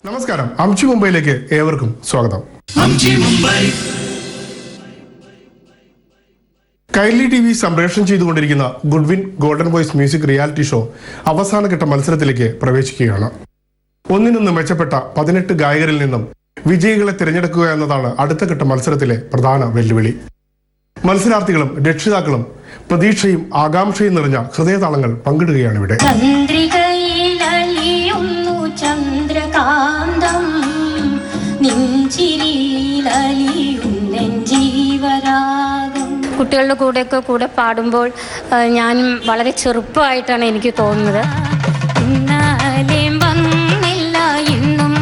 നമസ്കാരം, അംചി മുംബൈയിലേക്ക് ഏവർക്കും സ്വാഗതം. കൈലി TV സംപ്രേഷണം ചെയ്തുകൊണ്ടിരിക്കുന്ന Goodwin golden voice music reality show അവസാനഘട്ട മത്സരത്തിലേക്ക് പ്രവേശിക്കുകയാണ്. ഒന്നിനൊന്ന് മെച്ചപ്പെട്ട 18 ഗായകരിൽ നിന്നും വിജയികളെ തിരഞ്ഞെടുക്കുക എന്നതാണ് അടുത്ത ഘട്ട മത്സരത്തിലെ പ്രധാന വെല്ലുവിളി. മത്സരാർത്ഥികളും രക്ഷിതാക്കളും പ്രതീക്ഷയും ആകാംക്ഷയും നിറഞ്ഞ ഹൃദയതാളങ്ങൾ പങ്കിടുകയാണ് ഇവിടെ. ചന്ദ്രകാന്തം കുട്ടികളുടെ കൂടെ പാടുമ്പോൾ ഞാൻ വളരെ ചെറുപ്പമായിട്ടാണ് എനിക്ക് തോന്നുന്നത്. ഇന്നാലെയും വന്നില്ല, ഇന്നും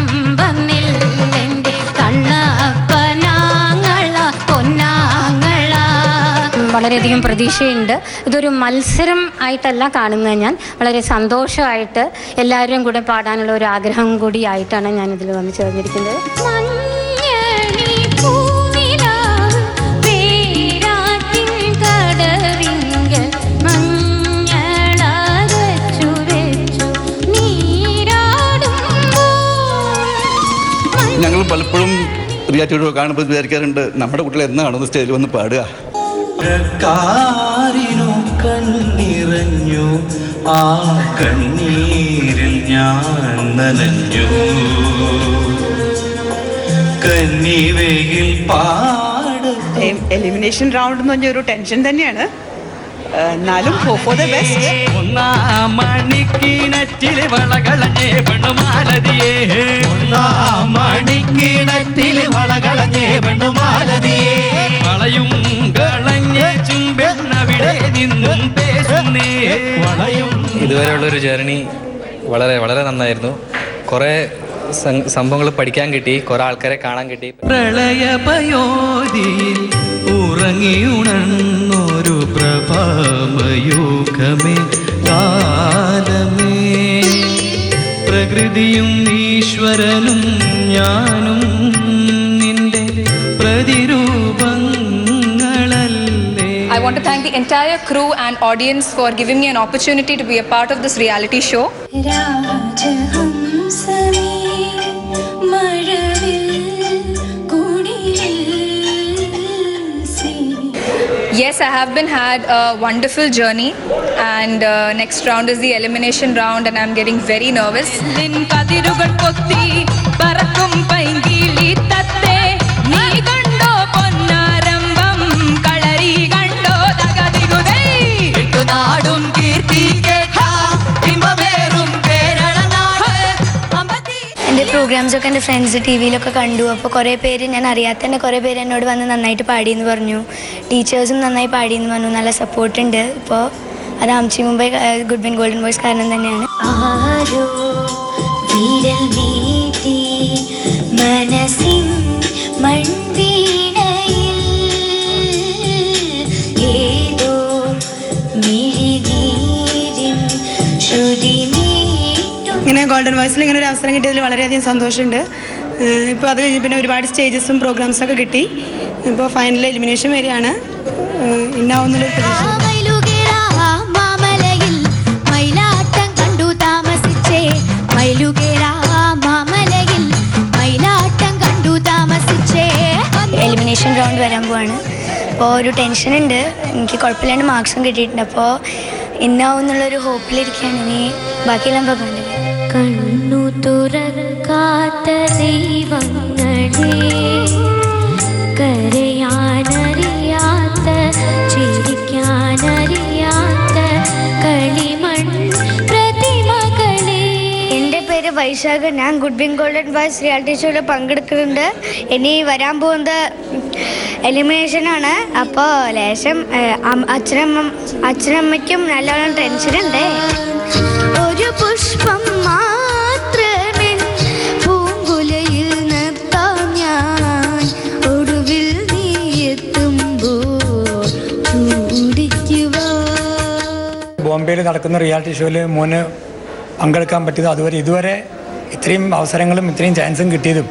വന്നില്ല എൻ്റെ കണ്ണപ്പനാങ്ങള പൊന്നാങ്ങള. വളരെയധികം പ്രതീക്ഷയുണ്ട്. ഇതൊരു മത്സരം ആയിട്ടല്ല കാണുന്നത്. ഞാൻ വളരെ സന്തോഷമായിട്ട് എല്ലാവരും കൂടെ പാടാനുള്ള ഒരു ആഗ്രഹം കൂടി ആയിട്ടാണ് ഞാൻ ഇതിൽ വന്ന് ചേർന്നിരിക്കുന്നത്. ഞങ്ങൾ പലപ്പോഴും റിയാലിറ്റി കാണുമ്പോൾ വിചാരിക്കാറുണ്ട്, നമ്മുടെ കുട്ടികൾ എന്നാണ് സ്റ്റേജിൽ വന്ന് പാടുക. കണ്ണിറഞ്ഞു ആ കണ്ണീരിൽ ഞാൻ നനഞ്ഞു, കന്നിവയിൽ എലിമിനേഷൻ റൗണ്ട് എന്ന് പറഞ്ഞൊരു ടെൻഷൻ തന്നെയാണ്. എന്നാലും ഹോപ്പ് ഫോർ ദ ബെസ്റ്റ്. മണിക്കിണറ്റിലെ വളകളഞ്ഞേ പെണ്ണുമാലതിയേ, മണിക്കിണറ്റിലെ വളകളഞ്ഞേ പെണ്ണുമാലതിയേ, വളയും കളഞ്ഞേ ചുംബെന്നവിടെ നിന്നും പേശുന്നേ വളയും. ഇതുവരെയുള്ളൊരു ജേർണി വളരെ വളരെ നന്നായിരുന്നു. കുറേ സംഭവങ്ങൾ പഠിക്കാൻ കിട്ടി, കുറേ ആൾക്കാരെ കാണാൻ കിട്ടി. പ്രളയപയോധിയിൽ ഉറങ്ങിയുണർന്നൊരു പ്രഭാമയൂഖമേ കാലമേ, പ്രകൃതിയും ഈശ്വരനും ഞാനും നിന്റെ പ്രതിരൂപങ്ങളല്ലേ. I want to thank the entire crew and audience for giving me an opportunity to be a part of this reality show. Yes, I have had a wonderful journey, and next round is the elimination round, and I'm getting very nervous. എൻ്റെ പ്രോഗ്രാംസൊക്കെ എൻ്റെ friends TV-യിലൊക്കെ കണ്ടു. അപ്പോൾ കുറേ പേര്, ഞാൻ അറിയാത്ത തന്നെ കുറേ പേര് എന്നോട് വന്ന് നന്നായിട്ട് പാടിയെന്ന് പറഞ്ഞു. ടീച്ചേഴ്സും നന്നായി പാടിയെന്ന് പറഞ്ഞു. നല്ല സപ്പോർട്ടുണ്ട്. ഇപ്പോൾ അത് അംചി മുംബൈ ഗുഡ്വിൻ ഗോൾഡൻ വോയ്സ് കാരണം തന്നെയാണ്. ഇങ്ങനെ ഗോൾഡൻ വോയ്സിൽ ഇങ്ങനെ ഒരു അവസരം കിട്ടിയതിൽ വളരെയധികം സന്തോഷമുണ്ട്. ഇപ്പോൾ അത് കഴിഞ്ഞ് പിന്നെ ഒരുപാട് സ്റ്റേജസും പ്രോഗ്രാംസൊക്കെ കിട്ടി. ഇപ്പോൾ ഫൈനൽ എലിമിനേഷൻ വരെയാണ്. ഇന്നാവുന്നൊരു പ്രതീക്ഷ. എലിമിനേഷൻ റൗണ്ട് വരാൻ പോവാണ്. അപ്പോൾ ഒരു ടെൻഷനുണ്ട്. എനിക്ക് കുഴപ്പമില്ലാണ്ട് മാർക്സും കിട്ടിയിട്ടുണ്ട്. അപ്പോൾ ഇന്നാവുന്നുള്ളൊരു ഹോപ്പിലിരിക്കുകയാണ്. ഇനി ബാക്കിയെല്ലാം ഭഗവാന്റെ. കണ്ണു തുറക്കാത്ത ദൈവങ്ങളെ, കരയാനറിയാത്ത ചിരിക്കാനറിയാത്ത കളിമൺ പ്രതിമകളെ. എൻ്റെ പേര് വൈശാഖ്. ഞാൻ ഗുഡ്വിൻ ഗോൾഡൻ വോയ്സ് റിയാലിറ്റി ഷോയിൽ പങ്കെടുക്കുന്നുണ്ട്. ഇനി വരാൻ പോകുന്നത് എലിമിനേഷനാണ്. അപ്പോൾ ലേശം അച്ഛനമ്മയ്ക്കും നല്ലോണം ടെൻഷനുണ്ട്. ഒരു പുഷ്പം മാത്രമേ പൂങ്കുലയിൽ നിർത്താം ഞാൻ, ഒടുവിൽ നീ എത്തുമ്പോൾ ചൂടിക്കുവാ. ബോംബെയിൽ നടക്കുന്ന റിയാലിറ്റി ഷോയിൽ മോന് പങ്കെടുക്കാൻ പറ്റിയത് ഇതുവരെ ഇത്രയും അവസരങ്ങളും ഇത്രയും ചാൻസും കിട്ടിയതും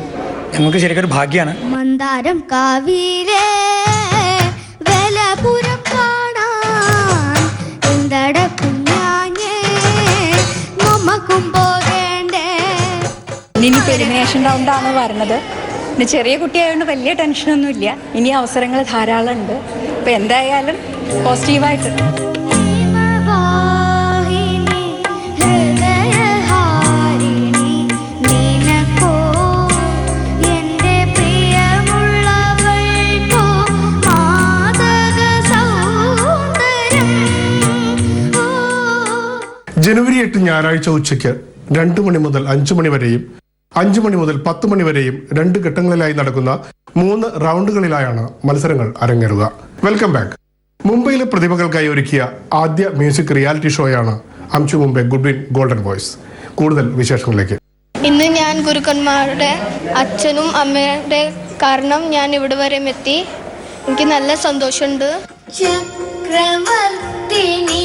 ഞങ്ങൾക്ക് ശരിക്കും ഒരു ഭാഗ്യമാണ്. മന്ദാരം കാവിലെ വേലപുരം കാണാൻ എന്തട കുഞ്ഞാഞ്ഞേ നമ്മക്കും പോകേണ്ടേ. ഇനി ഇനിയിപ്പോൾ എലിമിനേഷൻ റൗണ്ടാണ് വരുന്നത്. പിന്നെ ചെറിയ കുട്ടിയായതുകൊണ്ട് വലിയ ടെൻഷനൊന്നുമില്ല. ഇനി അവസരങ്ങൾ ധാരാളം ഉണ്ട്. അപ്പോൾ എന്തായാലും പോസിറ്റീവായിട്ട്. ജനുവരി 8 ഞായറാഴ്ച ഉച്ചയ്ക്ക് 2 മണി മുതൽ 5 മണി വരെയും 5 മണി മുതൽ 10 മണി വരെയും 2 ഘട്ടങ്ങളിലായി നടക്കുന്ന 3 റൗണ്ടുകളിലായാണ് മത്സരങ്ങൾ അരങ്ങേറുക. Welcome back. മുംബൈയിലെ പ്രതിഭകൾക്കായി ഒരുക്കിയ ആദ്യ മ്യൂസിക് റിയാലിറ്റി ഷോയാണ് Amshu Mumbai Goodwin golden voice. കൂടുതൽ വിശേഷങ്ങളിലേക്ക്. ഇന്ന് ഞാൻ ഗുരുക്കന്മാരുടെ അച്ഛനും അമ്മയുടെ കാരണം ഞാൻ ഇവിടെ വരെ എത്തി. എനിക്ക് നല്ല സന്തോഷമുണ്ട്. ചക്രവർത്തിനി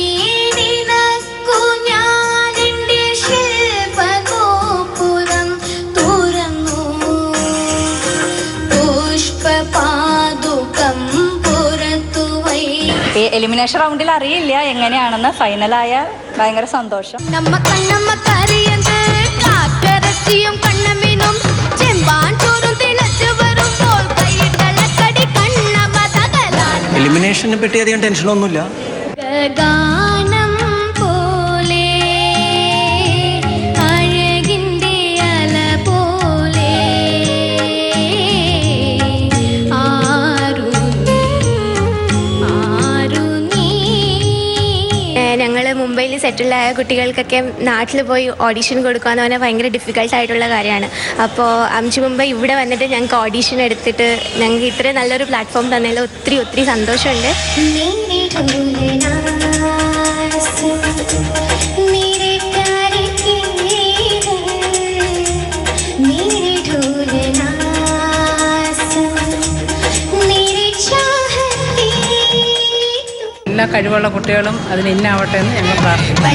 എലിമിനേഷൻ റൗണ്ടിൽ അറിയില്ല എങ്ങനെയാണെന്ന്. ഫൈനലായ ഭയങ്കര സന്തോഷം. എലിമിനേഷനെ പറ്റി അധികം ടെൻഷനൊന്നുമില്ല. ഞങ്ങൾ മുംബൈയിൽ സെറ്റിൽഡായ കുട്ടികൾക്കൊക്കെ നാട്ടിൽ പോയി ഓഡീഷൻ കൊടുക്കുക എന്ന് പറഞ്ഞാൽ ഭയങ്കര ഡിഫിക്കൽട്ടായിട്ടുള്ള കാര്യമാണ്. അപ്പോൾ അംശു മുംബൈ ഇവിടെ വന്നിട്ട് ഞങ്ങൾക്ക് ഓഡീഷൻ എടുത്തിട്ട് ഞങ്ങൾക്ക് ഇത്രയും നല്ലൊരു പ്ലാറ്റ്ഫോം തന്നതിൽ ഒത്തിരി ഒത്തിരി സന്തോഷമുണ്ട്. എല്ലാ കഴിവുള്ള കുട്ടികളും അതിന് ഇന്നാവട്ടെ എന്ന് ഞങ്ങൾ പ്രാർത്ഥിക്കുന്നു.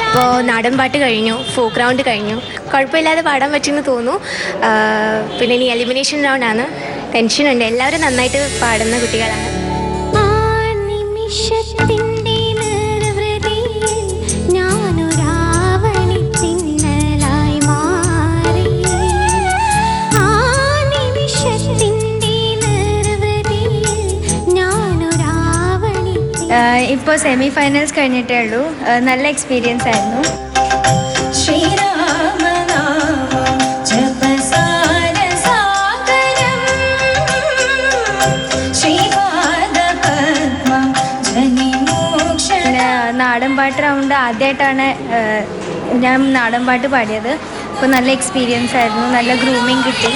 ഇപ്പോൾ നാടൻപാട്ട് കഴിഞ്ഞു, ഫോക്ക് റൗണ്ട് കഴിഞ്ഞു, കുഴപ്പമില്ലാതെ പാടാൻ പറ്റുമെന്ന് തോന്നുന്നു. പിന്നെ ഇനി എലിമിനേഷൻ റൗണ്ടാണ്. ടെൻഷനുണ്ട്. എല്ലാവരും നന്നായിട്ട് പാടുന്ന കുട്ടികളാണ്. ഇപ്പോൾ സെമി ഫൈനൽസ് കഴിഞ്ഞിട്ടേ ഉള്ളൂ. നല്ല എക്സ്പീരിയൻസ് ആയിരുന്നു. നാടൻപാട്ട് റൗണ്ട് ആദ്യമായിട്ടാണ് ഞാൻ നാടൻപാട്ട് പാടിയത്. അപ്പോൾ നല്ല എക്സ്പീരിയൻസ് ആയിരുന്നു. നല്ല ഗ്രൂമിങ് കിട്ടി.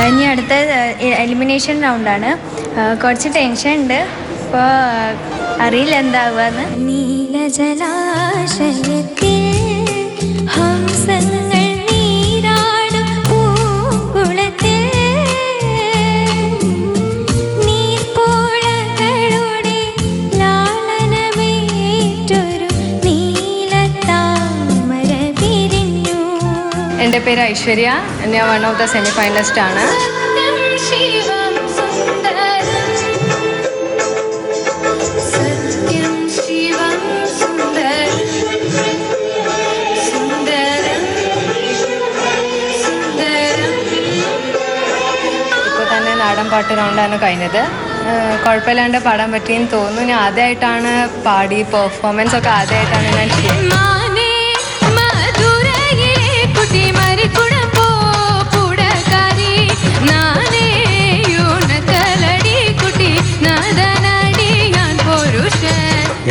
ഇനി അടുത്ത എലിമിനേഷൻ റൗണ്ടാണ്. കുറച്ച് ടെൻഷൻ ഉണ്ട്. ഇപ്പോൾ അറിയില്ല എന്താവുകയെന്ന്. നീലജലാശയത്തിൽ ഹംസങ്ങൾ നീരാടും പൂങ്കുളത്തിൽ നീർപ്പോഴകളുടെ ലാളനമേറ്റൊരു നീലത്താമര വിരിഞ്ഞു. എൻ്റെ പേര് ഐശ്വര്യ. ഞാൻ one of the semi finalist ആണ്. നാടൻപാട്ട് റൗണ്ടാണ് കഴിഞ്ഞത്. കുഴപ്പമില്ലാണ്ട് പാടാൻ പറ്റിയെന്ന് തോന്നുന്നു. ഞാൻ ആദ്യമായിട്ടാണ് പാടി. പെർഫോമൻസ് ഒക്കെ ആദ്യമായിട്ടാണ് ഞാൻ ചെയ്യുന്നത്.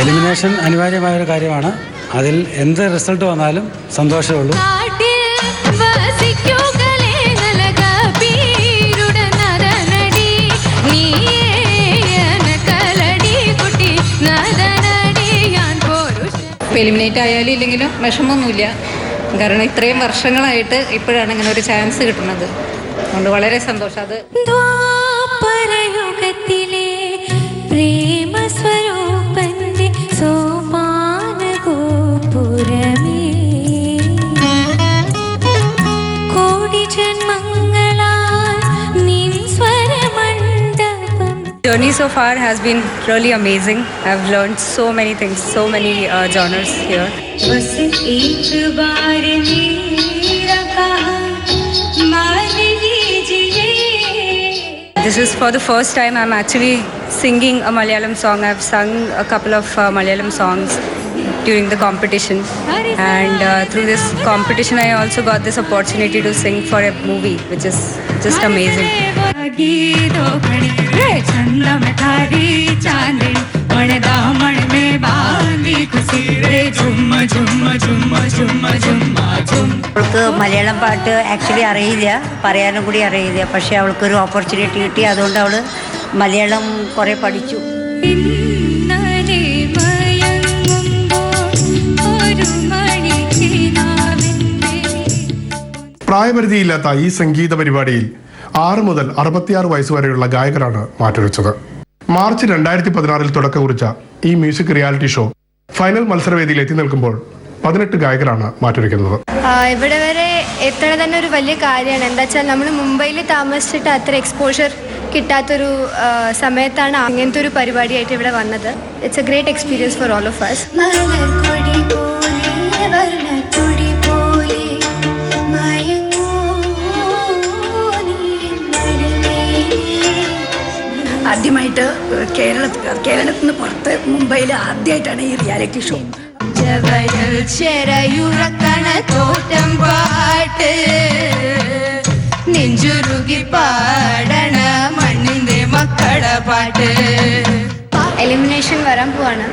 എലിമിനേഷൻ അനിവാര്യമായൊരു കാര്യമാണ്. അതിൽ എന്ത് റിസൾട്ട് വന്നാലും സന്തോഷമുള്ളൂ. എലിമിനേറ്റ് ആയാലും ഇല്ലെങ്കിലും വിഷമമൊന്നുമില്ല. കാരണം ഇത്രയും വർഷങ്ങളായിട്ട് ഇപ്പോഴാണ് ഇങ്ങനെ ഒരു ചാൻസ് കിട്ടുന്നത്. അതുകൊണ്ട് വളരെ സന്തോഷം. അത് ദ്വാപരയുഗത്തിലെ പ്രേമ സ്വരൂപന്റെ സോപാന ഗോപുരമേ, കോടി ജന്മങ്ങളാൽ നിൻ സ്വരമണ്ഡപം. Journey so far has been really amazing. I've learned so many things, so many genres here. बस एक बार मेरा कहा मान लीजिए. This is for the first time I'm actually singing a Malayalam song. I've sung a couple of Malayalam songs during the competition, and through this competition I also got this opportunity to sing for a movie, which is just amazing. അവൾക്ക് മലയാളം പാട്ട് actually അറിയില്ല, പറയാനും കൂടി അറിയില്ല. പക്ഷേ അവൾക്കൊരു opportunity കിട്ടി, അതുകൊണ്ട് അവൾ മലയാളം കുറേ പഠിച്ചു. പ്രായപരിധിയില്ലാത്ത ഈ സംഗീത പരിപാടിയിൽ 6 മുതൽ 66 വയസ്സുവരെയുള്ള ഗായകരാണ് മാറ്റുരച്ചത്. മാർച്ച് 2016 തുടക്കം കുറിച്ച ഈ മ്യൂസിക് റിയാലിറ്റി ഷോ ഫൈനൽ മത്സരവേദിയിൽ എത്തി നിൽക്കുമ്പോൾ 18 ഗായകരാണ് മാറ്റുരയ്ക്കുന്നത്. ഇവിടെ വരെ എത്തണ തന്നെ ഒരു വലിയ കാര്യമാണ്. എന്താ വെച്ചാൽ നമ്മൾ മുംബൈയിൽ താമസിച്ചിട്ട് അത്ര എക്സ്പോഷർ കിട്ടാത്തൊരു സമയത്താണ് അങ്ങനത്തെ ഒരു പരിപാടിയായിട്ട് ഇവിടെ വന്നത്. It's a great experience for all of us. ആദ്യമായിട്ട് കേരളത്തിൽ നിന്ന് പുറത്ത് മുംബൈയിൽ ആദ്യമായിട്ടാണ് ഈ റിയാലിറ്റി ഷോ. തോറ്റം പാട്ട് നെഞ്ചുരുകി പാടണ മണ്ണിന്റെ മക്കള പാട്ട്. എലിമിനേഷൻ വരാൻ പോവാണ്.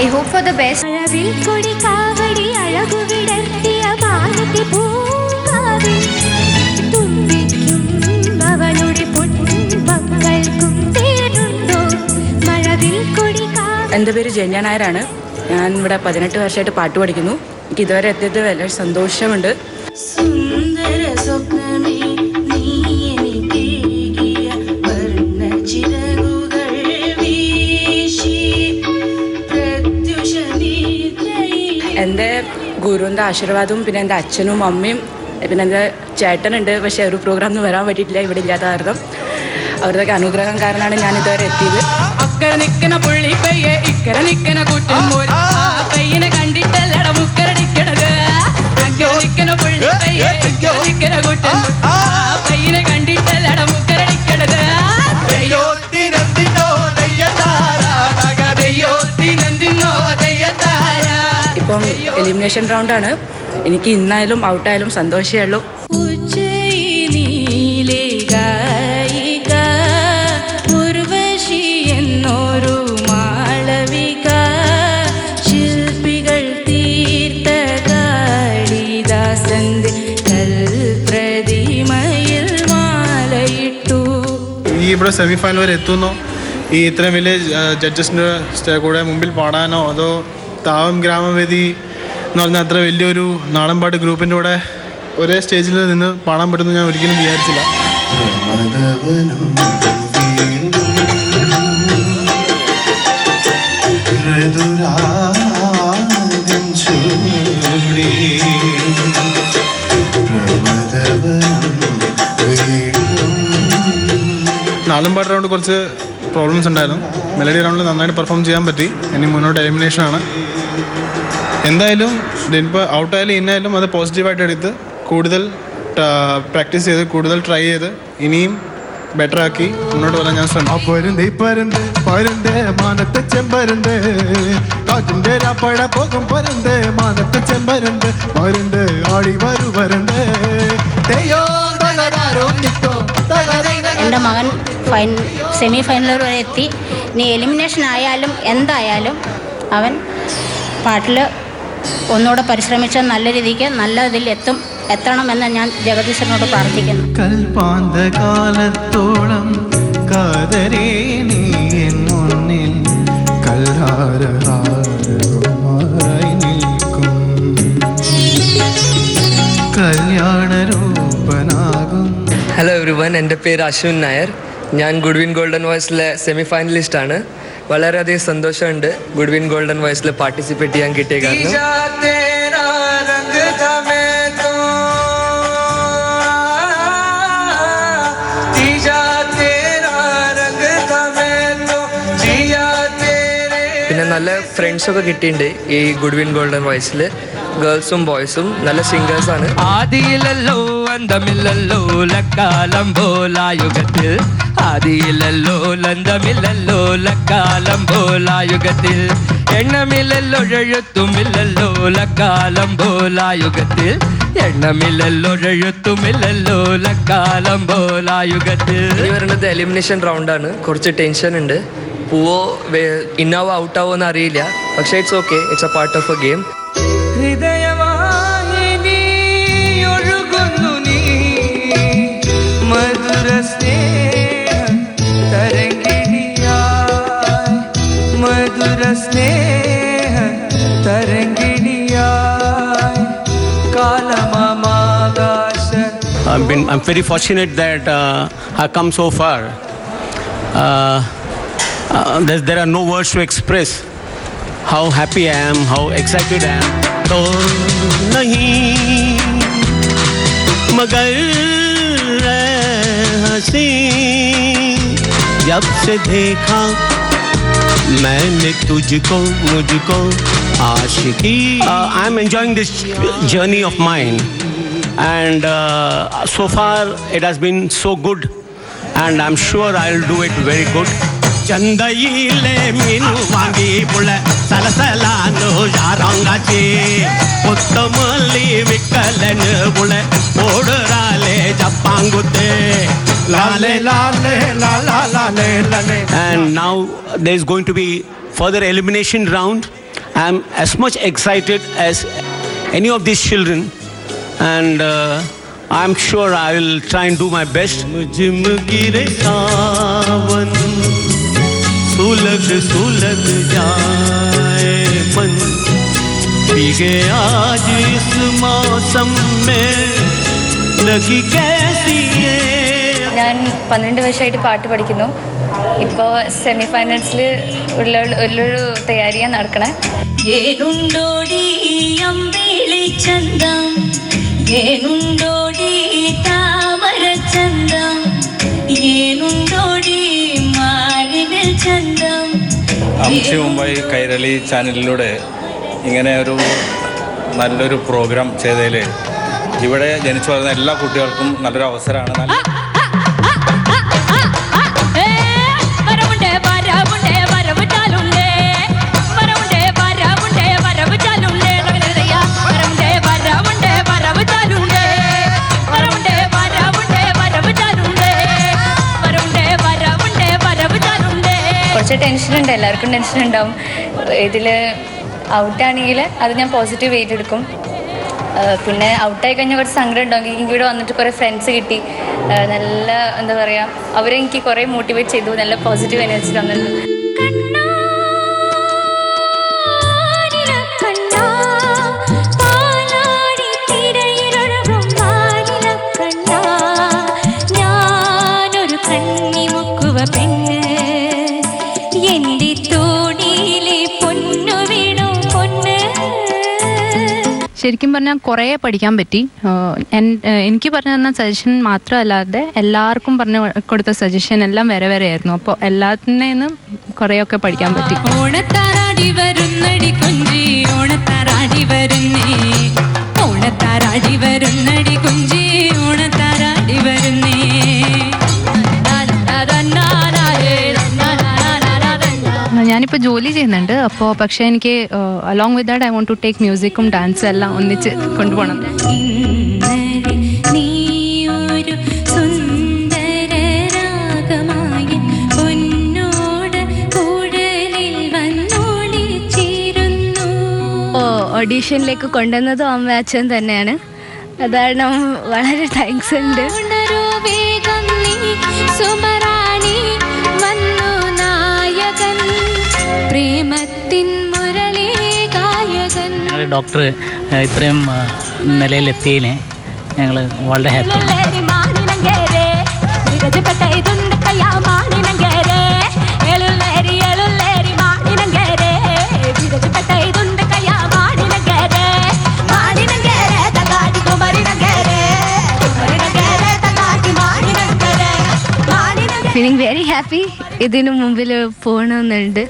I hope for the best. കൊടി കാവടി അഴകു വിടർത്തിയ ഭാരതി പൂങ്കാവിൽ തുമ്പിക്കും അവളുടെ പൊൻപക്കൾക്കും തേനുണ്ടോ മഴവിൽ കൊടി. എൻ്റെ പേര് ജന്യ നായരാണ്. ഞാൻ ഇവിടെ 18 വർഷമായിട്ട് പാട്ട് പഠിക്കുന്നു. എനിക്ക് ഇതുവരെ എത്തിയത് വളരെ സന്തോഷമുണ്ട്. സുന്ദര സ്വപ്നമേ നീ എനിക്കേകിയ വർണ്ണച്ചിറകുകൾ വീശി പ്രത്യുഷ നിദ്രയിൽ. എൻ്റെ ഗുരുവിൻ്റെ ആശീർവാദവും പിന്നെ എൻ്റെ അച്ഛനും അമ്മയും പിന്നെ എൻ്റെ ചേട്ടനുണ്ട്. പക്ഷേ ഒരു പ്രോഗ്രാമിന് വരാൻ പറ്റിയിട്ടില്ല, ഇവിടെ ഇല്ലാത്ത കാരണം. അവരുടെയൊക്കെ അനുഗ്രഹം കാരണമാണ് ഞാൻ ഇതുവരെ എത്തിയത്. അക്കരെ നിൽക്കുന്ന പുള്ളി പയ്യെ ഇക്കരെ നിൽക്കുന്ന കുട്ടൻ പയ്യനെ കണ്ടിട്ടല്ലട മുക്കരടിക്കണത്. അക്കരെ നിൽക്കുന്ന പുള്ളി പയ്യെ ഇക്കരെ നിൽക്കുന്ന കുട്ടൻ പയ്യനെ കണ്ടിട്ടല്ലട മുക്കരടിക്കണത്. ഇപ്പം എലിമിനേഷൻ റൗണ്ടാണ്. എനിക്ക് ഇന്നായാലും ഔട്ടായാലും സന്തോഷമേ ഉള്ളൂ. എന്നൊരു മാളവിക ശില്പികൾ തീർത്ത കാളിദാസന്റെ കൽപ്രതിമയിൽ മാലയിട്ടു. ഈ ഇവിടെ സെമി ഫൈനൽ വരെ എത്തുന്നു. ഈ ഇത്രയും വലിയ ജഡ്ജസിൻ്റെ കൂടെ മുമ്പിൽ പാടാനോ അതോ താവം ഗ്രാമവേദി എന്ന് പറഞ്ഞാൽ അത്ര വലിയൊരു നാടൻപാട്ട് ഗ്രൂപ്പിൻ്റെ കൂടെ ഒരേ സ്റ്റേജിൽ നിന്ന് പാടാൻ പറ്റുമെന്ന് ഞാൻ ഒരിക്കലും വിചാരിച്ചില്ല. നാടൻപാട്ട് റൗണ്ട് കുറച്ച് പ്രോബ്ലംസ് ഉണ്ടായിരുന്നു. മെലഡി റൗണ്ടിൽ നന്നായിട്ട് പെർഫോം ചെയ്യാൻ പറ്റി. ഇനി മുന്നോട്ട് എലിമിനേഷനാണ്. എന്തായാലും ഇതിപ്പോൾ ഔട്ടായാലും ഇന്നായാലും അത് പോസിറ്റീവായിട്ട് എടുത്ത് കൂടുതൽ പ്രാക്ടീസ് ചെയ്ത് കൂടുതൽ ട്രൈ ചെയ്ത് ഇനിയും ബെറ്റർ ആക്കി മുന്നോട്ട് വരാൻ ഞാൻ ശ്രമിക്കും. എൻ്റെ മകൻ സെമി ഫൈനൽ വരെ എത്തി. ഇനി എലിമിനേഷൻ ആയാലും എന്തായാലും അവൻ പാട്ടിൽ ഒന്നുകൂടെ പരിശ്രമിച്ച നല്ല രീതിക്ക് നല്ല ഇതിൽ എത്തണമെന്ന് ഞാൻ ജഗദീശനോട് പ്രാർത്ഥിക്കുന്നു. കൽപ്പാന്തകാലത്തോളം കാതരേ നീ എൻ മുന്നിൽ കൽഹാരഹാരമായി നിൽക്കും. കല്യാണരൂപനാകും. Hello everyone. എവ്രിവൺ, എൻ്റെ പേര് അശ്വിൻ നായർ. ഞാൻ ഗുഡ്വിൻ ഗോൾഡൻ വോയിസിലെ സെമി ഫൈനലിസ്റ്റാണ്. വളരെയധികം സന്തോഷമുണ്ട് ഗുഡ്വിൻ ഗോൾഡൻ വോയിസിൽ പാർട്ടിസിപ്പേറ്റ് ചെയ്യാൻ കിട്ടിയ കാരണം. പിന്നെ നല്ല ഫ്രണ്ട്സൊക്കെ കിട്ടിയിട്ടുണ്ട് ഈ ഗുഡ്വിൻ ഗോൾഡൻ വോയിസിൽ. ഗേൾസും ബോയ്സും നല്ല സിംഗേഴ്സാണ്. ആദിയിലല്ലോ അന്തമില്ലല്ലോ ലക്കാലം പോലായുഗത്തിൽ, ആദിയിലല്ലോ ലന്തമില്ലല്ലോ ലക്കാലം പോലായുഗത്തിൽ, എണ്ണമില്ലല്ലോ എഴുത്തുമില്ലല്ലോ ലക്കാലം പോലായുഗത്തിൽ, എണ്ണമില്ലല്ലോ എഴുത്തുമില്ലല്ലോ ലക്കാലം പോലായുഗത്തിൽ. ഇനി വരുന്നത് എലിമിനേഷൻ റൗണ്ടാണ്. കുറച്ച് ടെൻഷൻ ഉണ്ട്. പോവോ ഇന്നാവോ ഔട്ടാവോ എന്ന് അറിയില്ല. പക്ഷേ it's okay, it's a part of a game. ഹൃദയവാഹിനി ഒഴുകുന്നു നീ മധുര സ്നേഹ തരംഗിണിയായി, മധുര സ്നേഹ തരംഗിണിയായി കാലമാകാശ. I'm very fortunate that I've come so far. There are no words to express how happy I am, how excited I am. तो नहीं मगर हंसी जब से देखा मैंने तुझको मुझको आशिकी. I'm enjoying this journey of mine, and so far it has been so good, and I'm sure I'll do it very good. ചന്തയിലെ Meenu വാങ്ങി പുള്ള സലസലാനു യാറങ്ങാച്ചി പുത്തമല്ലി വിക്കലന് പുള്ള ഓടുറാലേ ജപ്പാങ്കുത്തേ ലാലേ ലാലേ ലാലാ ലാലേ ലാലേ. And now there is going to be further elimination round. I am as much excited as any of these children, and I'm sure I will try and do my best. मुझे सावन सुलग सुलग जाए मन भीगे आज इस मौसम में लगी कैसी है. ഞാൻ 12 വർഷമായിട്ട് പാട്ട് പഠിക്കുന്നു. ഇപ്പോൾ സെമി ഫൈനൽസിൽ ഉള്ളൊരു തയ്യാറിയാണ് നടക്കണേ. ഏനുണ്ടോടി അമ്പിളി ചന്തം, ഏനുണ്ടോടി താമര ചന്തം, ഏനുണ്ടോടി മാറിവിൽ ചന്തം. അംശി മുംബൈ കൈരളി ചാനലിലൂടെ ഇങ്ങനെ ഒരു നല്ലൊരു പ്രോഗ്രാം ചെയ്തതിൽ ഇവിടെ ജനിച്ചു വരുന്ന എല്ലാ കുട്ടികൾക്കും നല്ലൊരു അവസരമാണ്. കുറച്ച് ടെൻഷനുണ്ട്, എല്ലാവർക്കും ടെൻഷൻ ഉണ്ടാവും. ഇതിൽ ഔട്ടാണെങ്കിൽ അത് ഞാൻ പോസിറ്റീവ് ഏറ്റെടുക്കും. പിന്നെ ഔട്ടായി കഴിഞ്ഞാൽ കുറച്ച് സങ്കടം ഉണ്ടാവും. എനിക്ക് ഇവിടെ വന്നിട്ട് കുറേ ഫ്രണ്ട്സ് കിട്ടി, നല്ല എന്താ പറയുക, അവരെനിക്ക് കുറേ മോട്ടിവേറ്റ് ചെയ്തു, നല്ല പോസിറ്റീവ് എനർജി തന്നിട്ടുണ്ട്. ശരിക്കും പറഞ്ഞാൽ കുറേ പഠിക്കാൻ പറ്റി. എനിക്ക് പറഞ്ഞു തന്ന സജഷൻ മാത്രമല്ലാതെ എല്ലാവർക്കും പറഞ്ഞു കൊടുത്ത സജഷൻ എല്ലാം വേറെ വേറെ ആയിരുന്നു. അപ്പോൾ എല്ലാത്തിനും കുറേയൊക്കെ പഠിക്കാൻ പറ്റി. ഓണത്താറാടി വരുന്നടി കുഞ്ചി, ഓണത്താറാടി വരുന്നേ, ഓണത്താറാടി വരുന്നടി കുഞ്ചി, ഓണത്താറാടി വരുന്നേ. ഞാനിപ്പോൾ ജോലി ചെയ്യുന്നുണ്ട്. അപ്പോൾ പക്ഷേ എനിക്ക് along with that I want to take മ്യൂസിക്കും ഡാൻസും എല്ലാം ഒന്നിച്ച് കൊണ്ടുപോകണം. ഓഡീഷനിലേക്ക് കൊണ്ടുവന്നതും അമ്മ അച്ഛൻ തന്നെയാണ്. അതാണ് വളരെ താങ്ക്സ് ഉണ്ട്. ഡോക്ടർ ഇത്രയും നിലയിലെത്തിയതിന് ഞങ്ങൾ വളരെ ഹാപ്പിയാണ്. Feeling very happy. ഇതിനു മുമ്പിൽ പോകണമെന്നുണ്ട്.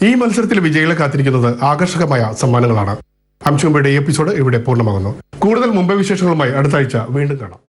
ഈ മത്സരത്തിൽ വിജയികളെ കാത്തിരിക്കുന്നത് ആകർഷകമായ സമ്മാനങ്ങളാണ്. അംശുമുമ്പയുടെ ഈ എപ്പിസോഡ് ഇവിടെ പൂർണ്ണമാകുന്നു. കൂടുതൽ മുംബൈ വിശേഷങ്ങളുമായി അടുത്ത ആഴ്ച വീണ്ടും കാണാം.